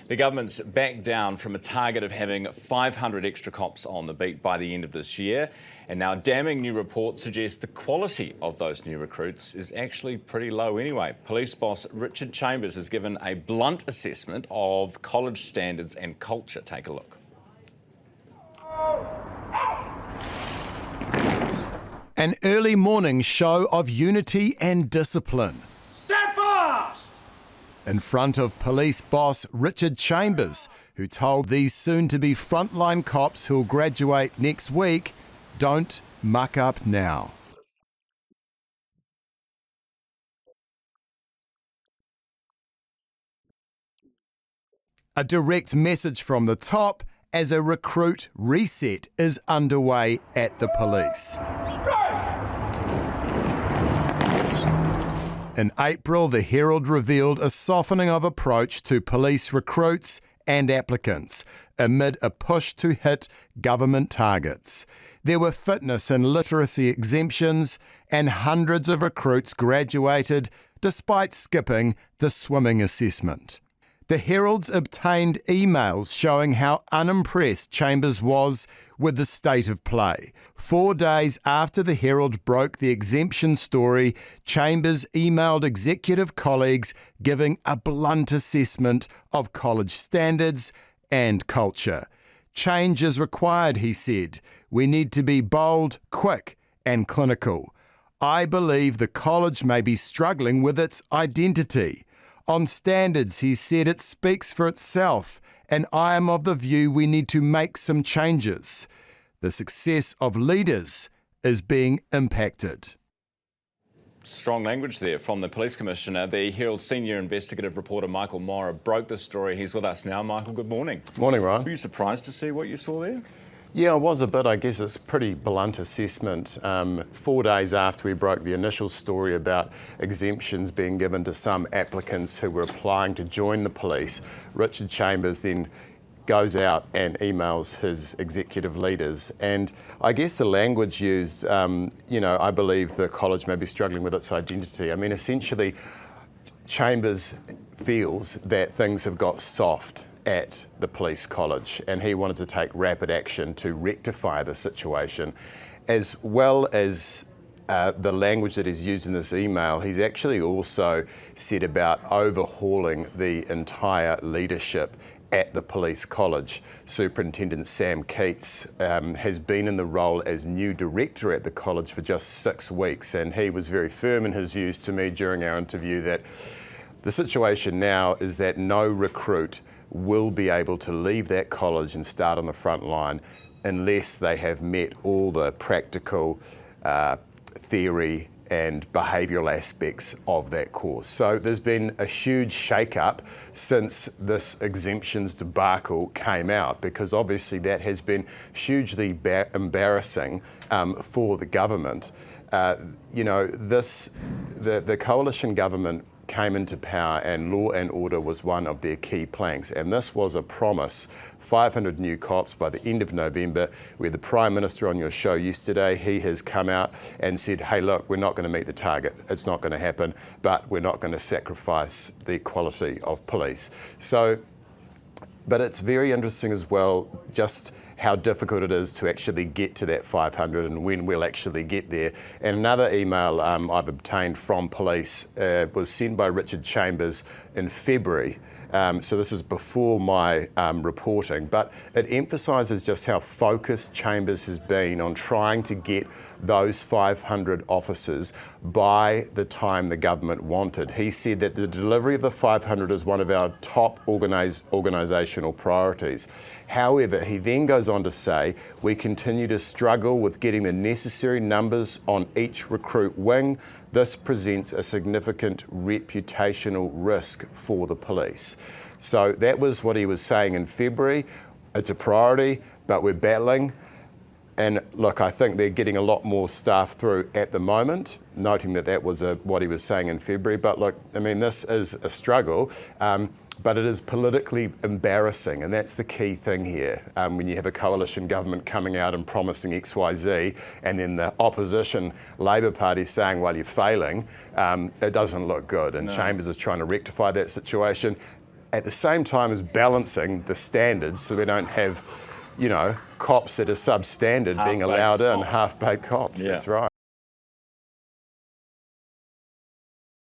The government's backed down from a target of having 500 extra cops on the beat by the end of this year. And now damning new reports suggest the quality of those new recruits is actually pretty low anyway. Police boss Richard Chambers has given a blunt assessment of college standards and culture. Take a look. An early morning show of unity and discipline. Stand fast! In front of police boss Richard Chambers, who told these soon-to-be frontline cops who'll graduate next week, don't muck up now. A direct message from the top as a recruit reset is underway at the police. In April, the Herald revealed a softening of approach to police recruits and applicants amid a push to hit government targets. There were fitness and literacy exemptions, and hundreds of recruits graduated despite skipping the swimming assessment. The Herald's obtained emails showing how unimpressed Chambers was with the state of play. 4 days after the Herald broke the exemption story, Chambers emailed executive colleagues giving a blunt assessment of college standards and culture. Change is required, he said. We need to be bold, quick, and clinical. I believe the college may be struggling with its identity. On standards, he said it speaks for itself, and I am of the view we need to make some changes. The success of leaders is being impacted. Strong language there from the Police Commissioner. The Herald Senior Investigative reporter Michael Morrah broke the story. He's with us now. Michael, good morning. Morning, Ryan. Were you surprised to see what you saw there? Yeah, I was a bit. I guess it's a pretty blunt assessment. 4 days after we broke the initial story about exemptions being given to some applicants who were applying to join the police, Richard Chambers then goes out and emails his executive leaders. And I guess the language used, I believe the college may be struggling with its identity. I mean, essentially, Chambers feels that things have got soft at the police college, and he wanted to take rapid action to rectify the situation. As well as the language that is used in this email, he's actually also said about overhauling the entire leadership at the police college. Superintendent Sam Keats has been in the role as new director at the college for just 6 weeks, and he was very firm in his views to me during our interview that the situation now is that no recruit will be able to leave that college and start on the front line unless they have met all the practical theory and behavioural aspects of that course. So there's been a huge shake-up since this exemptions debacle came out, because obviously that has been hugely embarrassing for the government. The coalition government came into power and law and order was one of their key planks. And this was a promise, 500 new cops by the end of November. We had the Prime Minister on your show yesterday. He has come out and said, hey, look, we're not going to meet the target. It's not going to happen, but we're not going to sacrifice the quality of police. But it's very interesting as well, just how difficult it is to actually get to that 500 and when we'll actually get there. And another email I've obtained from police was sent by Richard Chambers in February. So this is before my reporting, but it emphasises just how focused Chambers has been on trying to get those 500 officers by the time the government wanted. He said that the delivery of the 500 is one of our top organisational priorities. However, he then goes on to say, we continue to struggle with getting the necessary numbers on each recruit wing. This presents a significant reputational risk for the police. So that was what he was saying in February. It's a priority, but we're battling. And look, I think they're getting a lot more staff through at the moment, noting that that was what he was saying in February. But look, I mean, this is a struggle. But it is politically embarrassing, and that's the key thing here. When you have a coalition government coming out and promising X, Y, Z, and then the opposition Labor Party saying, well, you're failing, it doesn't look good. And no. Chambers is trying to rectify that situation. at the same time as balancing the standards so we don't have, cops that are substandard being allowed in, half-baked cops. Yeah. That's right.